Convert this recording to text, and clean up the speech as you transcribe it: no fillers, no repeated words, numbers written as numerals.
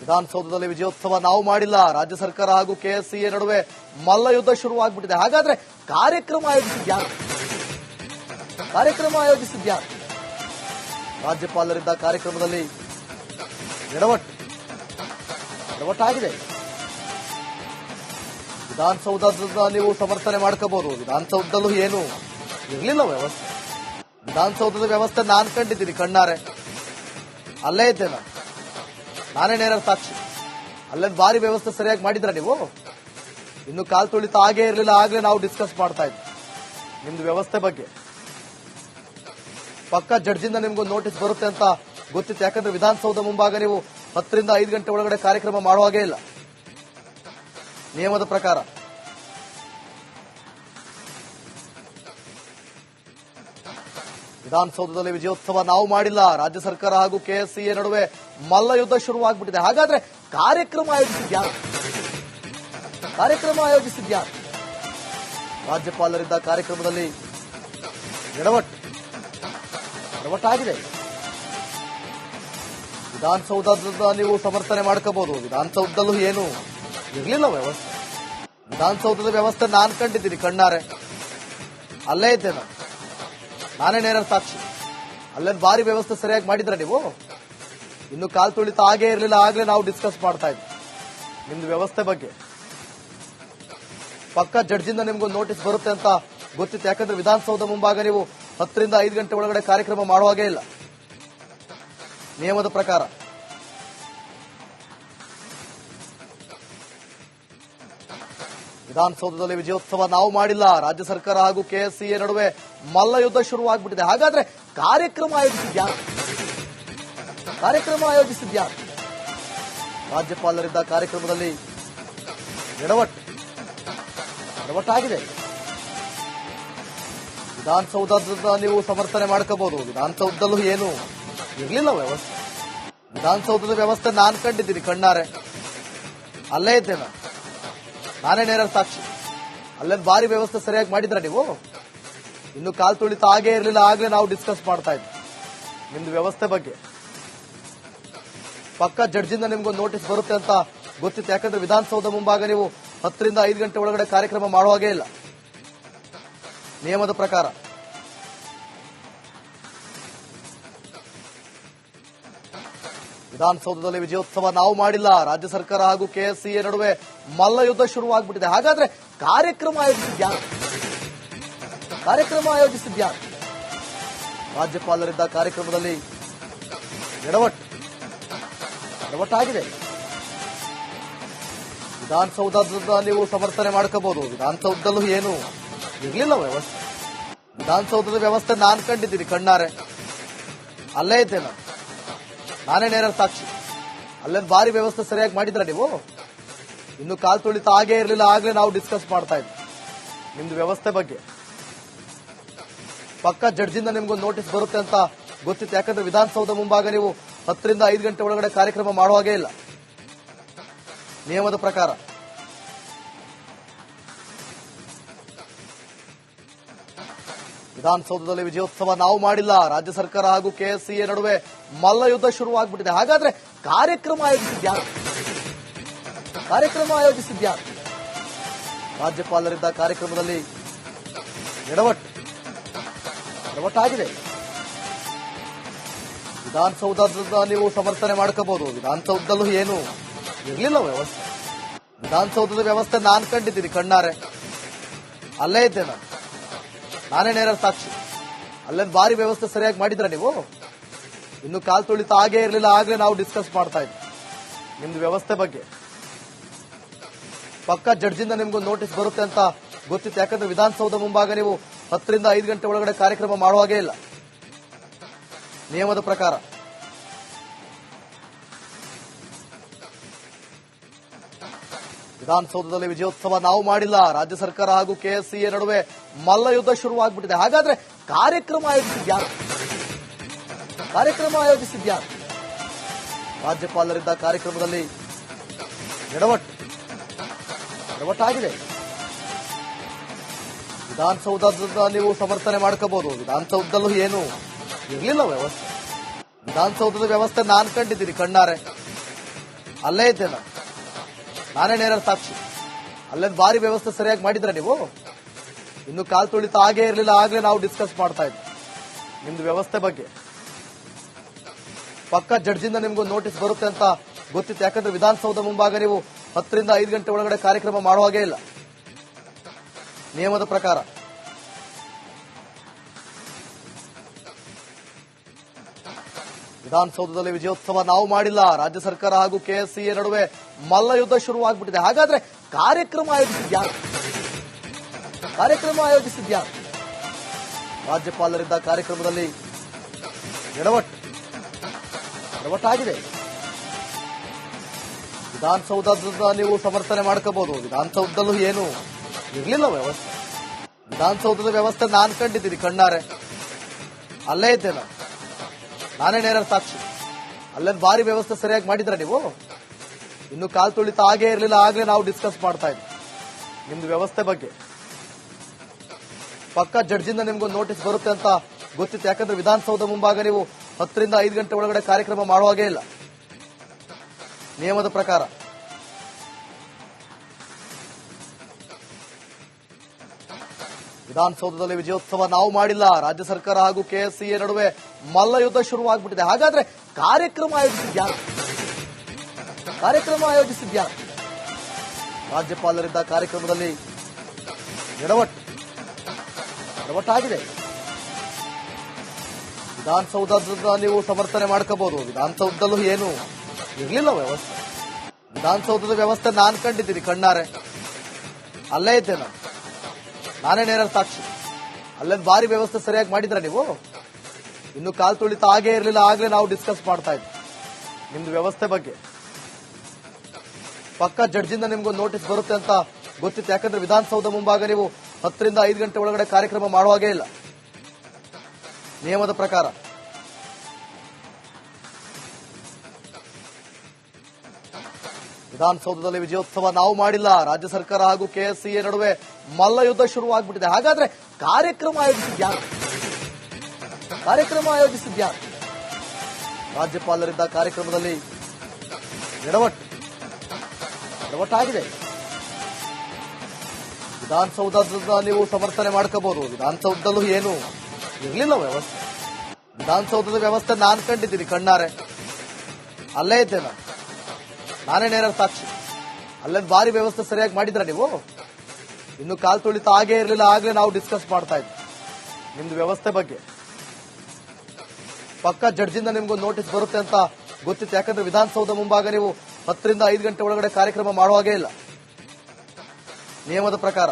ವಿಧಾನಸೌಧದಲ್ಲಿ ವಿಜಯೋತ್ಸವ ನಾವು ಮಾಡಿಲ್ಲ. ರಾಜ್ಯ ಸರ್ಕಾರ ಹಾಗೂ ಕೆಎಸ್ಸಿಎ ನಡುವೆ ಮಲ್ಲಯುದ್ಧ ಶುರುವಾಗ್ಬಿಟ್ಟಿದೆ. ಹಾಗಾದ್ರೆ ಕಾರ್ಯಕ್ರಮ ಆಯೋಜಿಸಿದ್ಯಾರು? ರಾಜ್ಯಪಾಲರಿದ್ದ ಕಾರ್ಯಕ್ರಮದಲ್ಲಿ ಎಡವಟ್ಟಾಗಿದೆ. ವಿಧಾನಸೌಧದ ನೀವು ಸಮರ್ಥನೆ ಮಾಡ್ಕೋಬಹುದು. ವಿಧಾನಸೌಧದಲ್ಲೂ ಏನು ಇರ್ಲಿಲ್ಲ ವ್ಯವಸ್ಥೆ. ವಿಧಾನಸೌಧದ ವ್ಯವಸ್ಥೆ ನಾನು ಕಂಡಿದ್ದೀನಿ ಕಣ್ಣಾರೆ. ಅಲ್ಲೇ ಇದ್ದೆ ನಾನೇ ನೇರ ಸಾಕ್ಷಿ. ಅಲ್ಲೇನು ಭಾರಿ ವ್ಯವಸ್ಥೆ ಸರಿಯಾಗಿ ಮಾಡಿದ್ರ ನೀವು? ಇನ್ನು ಕಾಲ್ ತುಳಿತ ಆಗೇ ಇರಲಿಲ್ಲ. ಆಗ್ಲೇ ನಾವು ಡಿಸ್ಕಸ್ ಮಾಡ್ತಾ ಇದ್ವಿ ನಿಮ್ದು ವ್ಯವಸ್ಥೆ ಬಗ್ಗೆ. ಪಕ್ಕ ಜಡ್ಜಿಂದ ನಿಮ್ಗೊಂದು ನೋಟಿಸ್ ಬರುತ್ತೆ ಅಂತ ಗೊತ್ತಿತ್ತು. ಯಾಕಂದ್ರೆ ವಿಧಾನಸೌಧ ಮುಂಭಾಗ ನೀವು 10 ರಿಂದ 5 ಗಂಟೆ ಒಳಗಡೆ ಕಾರ್ಯಕ್ರಮ ಮಾಡುವಾಗೇ ಇಲ್ಲ ನಿಯಮದ ಪ್ರಕಾರ. ವಿಧಾನಸೌಧದಲ್ಲಿ ವಿಜಯೋತ್ಸವ ನಾವು ಮಾಡಿಲ್ಲ. ರಾಜ್ಯ ಸರ್ಕಾರ ಹಾಗೂ ಕೆಎಸ್ಸಿಎ ನಡುವೆ ಮಲ್ಲಯುದ್ಧ ಶುರುವಾಗ್ಬಿಟ್ಟಿದೆ. ಹಾಗಾದ್ರೆ ಕಾರ್ಯಕ್ರಮ ಆಯೋಜಿಸಿದ್ಯಾರು? ರಾಜ್ಯಪಾಲರಿದ್ದ ಕಾರ್ಯಕ್ರಮದಲ್ಲಿ ಎಡವಟ್ಟಾಗಿದೆ. ವಿಧಾನಸೌಧದ ನೀವು ಸಮರ್ಥನೆ ಮಾಡ್ಕೋಬಹುದು. ವಿಧಾನಸೌಧದಲ್ಲೂ ಏನು ಇರ್ಲಿಲ್ಲ ವ್ಯವಸ್ಥೆ. ವಿಧಾನಸೌಧದ ವ್ಯವಸ್ಥೆ ನಾನು ಕಂಡಿದ್ದೀನಿ ಕಣ್ಣಾರೆ. ಅಲ್ಲೇ ಇದ್ದೆ ನಾನೇ ನೇರ ಸಾಕ್ಷಿ. ಅಲ್ಲೇನು ಭಾರಿ ವ್ಯವಸ್ಥೆ ಸರಿಯಾಗಿ ಮಾಡಿದ್ರ ನೀವು? ಇನ್ನು ಕಾಲ್ ತುಳಿತ ಆಗೇ ಇರಲಿಲ್ಲ. ಆಗ್ಲೇ ನಾವು ಡಿಸ್ಕಸ್ ಮಾಡ್ತಾ ಇದ್ವಿ ನಿಮ್ದು ವ್ಯವಸ್ಥೆ ಬಗ್ಗೆ. ಪಕ್ಕ ಜಡ್ಜಿಂದ ನಿಮ್ಗೊಂದು ನೋಟಿಸ್ ಬರುತ್ತೆ ಅಂತ ಗೊತ್ತಿತ್ತು. ಯಾಕಂದ್ರೆ ವಿಧಾನಸೌಧ ಮುಂಭಾಗ ನೀವು 10 ರಿಂದ 5 ಗಂಟೆ ಒಳಗಡೆ ಕಾರ್ಯಕ್ರಮ ಮಾಡುವಾಗೇ ಇಲ್ಲ ನಿಯಮದ ಪ್ರಕಾರ. ವಿಧಾನಸೌಧದಲ್ಲಿ ವಿಜಯೋತ್ಸವ ನಾವು ಮಾಡಿಲ್ಲ. ರಾಜ್ಯ ಸರ್ಕಾರ ಹಾಗೂ ಕೆಎಸ್ಸಿಎ ನಡುವೆ ಮಲ್ಲಯುದ್ಧ ಶುರುವಾಗ್ಬಿಟ್ಟಿದೆ. ಹಾಗಾದ್ರೆ ಕಾರ್ಯಕ್ರಮ ಆಯೋಜಿಸಿದ್ಯಾರು? ರಾಜ್ಯಪಾಲರಿದ್ದ ಕಾರ್ಯಕ್ರಮದಲ್ಲಿ ಎಡವಟ್ಟಾಗಿದೆ. ವಿಧಾನಸೌಧದ ನೀವು ಸಮರ್ಥನೆ ಮಾಡ್ಕೋಬಹುದು. ವಿಧಾನಸೌಧದಲ್ಲೂ ಏನು ಇರ್ಲಿಲ್ಲ ವ್ಯವಸ್ಥೆ. ವಿಧಾನಸೌಧದ ವ್ಯವಸ್ಥೆ ನಾನು ಕಂಡಿದ್ದೀನಿ ಕಣ್ಣಾರೆ. ಅಲ್ಲೇ ಇದ್ದೆ ನಾನೇ ನೇರ ಸಾಕ್ಷಿ. ಅಲ್ಲೇನು ಭಾರಿ ವ್ಯವಸ್ಥೆ ಸರಿಯಾಗಿ ಮಾಡಿದ್ರ ನೀವು? ಇನ್ನು ಕಾಲ್ ತುಳಿತ ಆಗೇ ಇರಲಿಲ್ಲ. ಆಗ್ಲೇ ನಾವು ಡಿಸ್ಕಸ್ ಮಾಡ್ತಾ ಇದ್ವಿ ನಿಮ್ದು ವ್ಯವಸ್ಥೆ ಬಗ್ಗೆ. ಪಕ್ಕ ಜಡ್ಜಿಂದ ನಿಮ್ಗೊಂದು ನೋಟಿಸ್ ಬರುತ್ತೆ ಅಂತ ಗೊತ್ತಿತ್ತು. ಯಾಕಂದ್ರೆ ವಿಧಾನಸೌಧ ಮುಂಭಾಗ ನೀವು 10 ರಿಂದ 5 ಗಂಟೆ ಒಳಗಡೆ ಕಾರ್ಯಕ್ರಮ ಮಾಡುವಾಗೇ ಇಲ್ಲ ನಿಯಮದ ಪ್ರಕಾರ. ವಿಧಾನಸೌಧದಲ್ಲಿ ವಿಜಯೋತ್ಸವ ನಾವು ಮಾಡಿಲ್ಲ. ರಾಜ್ಯ ಸರ್ಕಾರ ಹಾಗೂ ಕೆಎಸ್ಸಿಎ ನಡುವೆ ಮಲ್ಲಯುದ್ಧ ಶುರುವಾಗ್ಬಿಟ್ಟಿದೆ. ಹಾಗಾದ್ರೆ ಕಾರ್ಯಕ್ರಮ ಆಯೋಜಿಸಿದ್ಯಾರು? ರಾಜ್ಯಪಾಲರಿದ್ದ ಕಾರ್ಯಕ್ರಮದಲ್ಲಿ ಎಡವಟ್ಟಾಗಿದೆ. ವಿಧಾನಸೌಧದ ನೀವು ಸಮರ್ಥನೆ ಮಾಡ್ಕೋಬಹುದು. ವಿಧಾನಸೌಧದಲ್ಲೂ ಏನು ಇರ್ಲಿಲ್ಲ ವ್ಯವಸ್ಥೆ. ವಿಧಾನಸೌಧದ ವ್ಯವಸ್ಥೆ ನಾನು ಕಂಡಿದ್ದೀನಿ ಕಣ್ಣಾರೆ. ಅಲ್ಲೇ ಇದ್ದೆ ನಾನೇ ನೇರ ಸಾಕ್ಷಿ. ಅಲ್ಲೇನು ಭಾರಿ ವ್ಯವಸ್ಥೆ ಸರಿಯಾಗಿ ಮಾಡಿದ್ರ ನೀವು? ಇನ್ನು ಕಾಲ್ ತುಳಿತ ಆಗೇ ಇರಲಿಲ್ಲ. ಆಗ್ಲೇ ನಾವು ಡಿಸ್ಕಸ್ ಮಾಡ್ತಾ ಇದ್ವಿ ನಿಮ್ದು ವ್ಯವಸ್ಥೆ ಬಗ್ಗೆ. ಪಕ್ಕ ಜಡ್ಜಿಂದ ನಿಮ್ಗೊಂದು ನೋಟಿಸ್ ಬರುತ್ತೆ ಅಂತ ಗೊತ್ತಿತ್ತು. ಯಾಕಂದ್ರೆ ವಿಧಾನಸೌಧ ಮುಂಭಾಗ ನೀವು 10 ರಿಂದ 5 ಗಂಟೆ ಒಳಗಡೆ ಕಾರ್ಯಕ್ರಮ ಮಾಡುವಾಗೇ ಇಲ್ಲ ನಿಯಮದ ಪ್ರಕಾರ. ವಿಧಾನಸೌಧದಲ್ಲಿ ವಿಜಯೋತ್ಸವ ನಾವು ಮಾಡಿಲ್ಲ. ರಾಜ್ಯ ಸರ್ಕಾರ ಹಾಗೂ ಕೆಎಸ್ಸಿಎ ನಡುವೆ ಮಲ್ಲಯುದ್ಧ ಶುರುವಾಗ್ಬಿಟ್ಟಿದೆ. ಹಾಗಾದ್ರೆ ಕಾರ್ಯಕ್ರಮ ಆಯೋಜಿಸಿದ್ಯಾರು? ರಾಜ್ಯಪಾಲರಿದ್ದ ಕಾರ್ಯಕ್ರಮದಲ್ಲಿ ಎಡವಟ್ಟಾಗಿದೆ. ವಿಧಾನಸೌಧದ ನೀವು ಸಮರ್ಥನೆ ಮಾಡ್ಕೋಬಹುದು. ವಿಧಾನಸೌಧದಲ್ಲೂ ಏನು ಇರ್ಲಿಲ್ಲ ವ್ಯವಸ್ಥೆ. ವಿಧಾನಸೌಧದ ವ್ಯವಸ್ಥೆ ನಾನು ಕಂಡಿದ್ದೀನಿ ಕಣ್ಣಾರೆ. ಅಲ್ಲೇ ಇದ್ದೆ ನಾನೇ ನೇರ ಸಾಕ್ಷಿ. ಅಲ್ಲೇನು ಭಾರಿ ವ್ಯವಸ್ಥೆ ಸರಿಯಾಗಿ ಮಾಡಿದ್ರ ನೀವು? ಇನ್ನು ಕಾಲ್ ತುಳಿತ ಆಗೇ ಇರಲಿಲ್ಲ. ಆಗ್ಲೇ ನಾವು ಡಿಸ್ಕಸ್ ಮಾಡ್ತಾ ಇದ್ವಿ ನಿಮ್ದು ವ್ಯವಸ್ಥೆ ಬಗ್ಗೆ. ಪಕ್ಕ ಜಡ್ಜಿಂದ ನಿಮ್ಗೊಂದು ನೋಟಿಸ್ ಬರುತ್ತೆ ಅಂತ ಗೊತ್ತಿತ್ತು. ಯಾಕಂದ್ರೆ ವಿಧಾನಸೌಧ ಮುಂಭಾಗ ನೀವು 10 ರಿಂದ 5 ಗಂಟೆ ಒಳಗಡೆ ಕಾರ್ಯಕ್ರಮ ಮಾಡುವಾಗೇ ಇಲ್ಲ ನಿಯಮದ ಪ್ರಕಾರ. ವಿಧಾನಸೌಧದಲ್ಲಿ ವಿಜಯೋತ್ಸವ ನಾವು ಮಾಡಿಲ್ಲ. ರಾಜ್ಯ ಸರ್ಕಾರ ಹಾಗೂ ಕೆಎಸ್ಸಿಎ ನಡುವೆ ಮಲ್ಲಯುದ್ಧ ಶುರುವಾಗ್ಬಿಟ್ಟಿದೆ. ಹಾಗಾದ್ರೆ ಕಾರ್ಯಕ್ರಮ ಆಯೋಜಿಸಿದ್ಯಾರು? ರಾಜ್ಯಪಾಲರಿದ್ದ ಕಾರ್ಯಕ್ರಮದಲ್ಲಿ ಎಡವಟ್ಟಾಗಿದೆ. ವಿಧಾನಸೌಧದ ನೀವು ಸಮರ್ಥನೆ ಮಾಡ್ಕೋಬಹುದು. ವಿಧಾನಸೌಧದಲ್ಲೂ ಏನು ಇರ್ಲಿಲ್ಲ ವ್ಯವಸ್ಥೆ. ವಿಧಾನಸೌಧದ ವ್ಯವಸ್ಥೆ ನಾನು ಕಂಡಿದ್ದೀನಿ ಕಣ್ಣಾರೆ. ಅಲ್ಲೇ ಇದ್ದೆ ನಾನೇ ನೇರ ಸಾಕ್ಷಿ. ಅಲ್ಲೇನು ಬಾರಿ ವ್ಯವಸ್ಥೆ ಸರಿಯಾಗಿ ಮಾಡಿದ್ರ ನೀವು? ಇನ್ನು ಕಾಲ್ ತುಳಿತ ಆಗೇ ಇರಲಿಲ್ಲ, ಆಗ್ಲೇ ನಾವು ಡಿಸ್ಕಸ್ ಮಾಡ್ತಾ ಇದ್ವಿ ನಿಮ್ದು ವ್ಯವಸ್ಥೆ ಬಗ್ಗೆ. ಪಕ್ಕ ಜಡ್ಜಿಂದ ನಿಮ್ಗೂ ನೋಟಿಸ್ ಬರುತ್ತೆ ಅಂತ ಗೊತ್ತಿತ್ತು. ಯಾಕಂದ್ರೆ ವಿಧಾನಸೌಧ ಮುಂಭಾಗ ನೀವು 10 ರಿಂದ 5 ಗಂಟೆ ಒಳಗಡೆ ಕಾರ್ಯಕ್ರಮ ಮಾಡುವಾಗೇ ಇಲ್ಲ ನಿಯಮದ ಪ್ರಕಾರ. ವಿಧಾನಸೌಧದಲ್ಲಿ ವಿಜಯೋತ್ಸವ ನಾವು ಮಾಡಿಲ್ಲ. ರಾಜ್ಯ ಸರ್ಕಾರ ಹಾಗೂ ಕೆಎಸ್ಸಿಎ ನಡುವೆ ಮಲ್ಲ ಯುದ್ಧ ಶುರುವಾಗ್ಬಿಟ್ಟಿದೆ. ಹಾಗಾದ್ರೆ ಕಾರ್ಯಕ್ರಮ ಆಯೋಜಿಸಿದ್ಯಾರು? ರಾಜ್ಯಪಾಲರಿದ್ದ ಕಾರ್ಯಕ್ರಮದಲ್ಲಿ ಎಡವಟ್ಟಾಗಿದೆ. ವಿಧಾನಸೌಧದಿಂದ ನೀವು ಸಮರ್ಥನೆ ಮಾಡ್ಕೋಬಹುದು. ವಿಧಾನಸೌಧದಲ್ಲೂ ಏನು ಇರ್ಲಿಲ್ಲ ವ್ಯವಸ್ಥೆ. ವಿಧಾನಸೌಧದ ವ್ಯವಸ್ಥೆ ನಾನು ಕಂಡಿದ್ದೀನಿ ಕಣ್ಣಾರೆ. ಅಲ್ಲೇ ಇದ್ದೆ ನಾನೇ ನೇರ ಸಾಕ್ಷಿ. ಅಲ್ಲೇನು ಬಾರಿ ವ್ಯವಸ್ಥೆ ಸರಿಯಾಗಿ ಮಾಡಿದ್ರ ನೀವು? ಇನ್ನು ಕಾಲ್ ತುಳಿತ ಆಗೇ ಇರಲಿಲ್ಲ, ಆಗ್ಲೇ ನಾವು ಡಿಸ್ಕಸ್ ಮಾಡ್ತಾ ಇದ್ವಿ ನಿಮ್ದು ವ್ಯವಸ್ಥೆ ಬಗ್ಗೆ. ಪಕ್ಕ ಜಡ್ಜಿಂದ ನಿಮ್ಗೂ ನೋಟಿಸ್ ಬರುತ್ತೆ ಅಂತ ಗೊತ್ತಿತ್ತು. ಯಾಕಂದ್ರೆ ವಿಧಾನಸೌಧ ಮುಂಭಾಗ ನೀವು 10 ರಿಂದ 5 ಗಂಟೆ ಒಳಗಡೆ ಕಾರ್ಯಕ್ರಮ ಮಾಡುವಾಗೇ ಇಲ್ಲ ನಿಯಮದ ಪ್ರಕಾರ. ವಿಧಾನಸೌಧದಲ್ಲಿ ವಿಜಯೋತ್ಸವ ನಾವು ಮಾಡಿಲ್ಲ. ರಾಜ್ಯ ಸರ್ಕಾರ ಹಾಗೂ ಕೆಎಸ್ಸಿಎ ನಡುವೆ ಮಲ್ಲ ಯುದ್ಧ ಶುರುವಾಗ್ಬಿಟ್ಟಿದೆ. ಹಾಗಾದ್ರೆ ಕಾರ್ಯಕ್ರಮ ಆಯೋಜಿಸಿದ್ಯಾರು? ರಾಜ್ಯಪಾಲರಿದ್ದ ಕಾರ್ಯಕ್ರಮದಲ್ಲಿ ಎಡವಟ್ಟಾಗಿದೆ. ವಿಧಾನಸೌಧದಿಂದ ನೀವು ಸಮರ್ಥನೆ ಮಾಡ್ಕೋಬಹುದು. ವಿಧಾನಸೌಧದಲ್ಲೂ ಏನು ಇರ್ಲಿಲ್ಲ ವ್ಯವಸ್ಥೆ. ವಿಧಾನಸೌಧದ ವ್ಯವಸ್ಥೆ ನಾನು ಕಂಡಿದ್ದೀನಿ ಕಣ್ಣಾರೆ. ಅಲ್ಲೇ ಇದ್ದೆ ನಾನೇ ನೇರ ಸಾಕ್ಷಿ. ಅಲ್ಲೇನು ಬಾರಿ ವ್ಯವಸ್ಥೆ ಸರಿಯಾಗಿ ಮಾಡಿದ್ರ ನೀವು? ಇನ್ನು ಕಾಲ್ ತುಳಿತ ಆಗೇ ಇರಲಿಲ್ಲ, ಆಗ್ಲೇ ನಾವು ಡಿಸ್ಕಸ್ ಮಾಡ್ತಾ ಇದ್ವಿ ನಿಮ್ದು ವ್ಯವಸ್ಥೆ ಬಗ್ಗೆ. ಪಕ್ಕ ಜಡ್ಜಿಂದ ನಿಮ್ಗೂ ನೋಟಿಸ್ ಬರುತ್ತೆ ಅಂತ ಗೊತ್ತಿತ್ತು. ಯಾಕಂದ್ರೆ ವಿಧಾನಸೌಧ ಮುಂಭಾಗ ನೀವು 10 ರಿಂದ 5 ಗಂಟೆ ಒಳಗಡೆ ಕಾರ್ಯಕ್ರಮ ಮಾಡುವಾಗೇ ಇಲ್ಲ ನಿಯಮದ ಪ್ರಕಾರ. ವಿಧಾನಸೌಧದಲ್ಲಿ ವಿಜಯೋತ್ಸವ ನಾವು ಮಾಡಿಲ್ಲ. ರಾಜ್ಯ ಸರ್ಕಾರ ಹಾಗೂ ಕೆಎಸ್ಸಿಎ ನಡುವೆ ಮಲ್ಲ ಯುದ್ಧ ಶುರುವಾಗ್ಬಿಟ್ಟಿದೆ. ಹಾಗಾದ್ರೆ ಕಾರ್ಯಕ್ರಮ ಆಯೋಜಿಸಿದ್ಯಾರು? ರಾಜ್ಯಪಾಲರಿದ್ದ ಕಾರ್ಯಕ್ರಮದಲ್ಲಿ ಎಡವಟ್ಟಾಗಿದೆ. ವಿಧಾನಸೌಧದಿಂದ ನೀವು ಸಮರ್ಥನೆ ಮಾಡ್ಕೋಬಹುದು. ವಿಧಾನಸೌಧದಲ್ಲೂ ಏನು ಇರ್ಲಿಲ್ಲ ವ್ಯವಸ್ಥೆ. ವಿಧಾನಸೌಧದ ವ್ಯವಸ್ಥೆ ನಾನು ಕಂಡಿದ್ದೀನಿ ಕಣ್ಣಾರೆ. ಅಲ್ಲೇ ಇದ್ದೆ ನಾನೇ ನೇರ ಸಾಕ್ಷಿ. ಅಲ್ಲೇನು ಬಾರಿ ವ್ಯವಸ್ಥೆ ಸರಿಯಾಗಿ ಮಾಡಿದ್ರ ನೀವು? ಇನ್ನು ಕಾಲ್ ತುಳಿತ ಆಗೇ ಇರಲಿಲ್ಲ, ಆಗ್ಲೇ ನಾವು ಡಿಸ್ಕಸ್ ಮಾಡ್ತಾ ಇದ್ವಿ ನಿಮ್ದು ವ್ಯವಸ್ಥೆ ಬಗ್ಗೆ. ಪಕ್ಕ ಜಡ್ಜಿಂದ ನಿಮ್ಗೂ ನೋಟಿಸ್ ಬರುತ್ತೆ ಅಂತ ಗೊತ್ತಿತ್ತು. ಯಾಕಂದ್ರೆ ವಿಧಾನಸೌಧ ಮುಂಭಾಗ ನೀವು 10 ರಿಂದ 5 ಗಂಟೆ ಒಳಗಡೆ ಕಾರ್ಯಕ್ರಮ ಮಾಡುವಾಗೇ ಇಲ್ಲ ನಿಯಮದ ಪ್ರಕಾರ.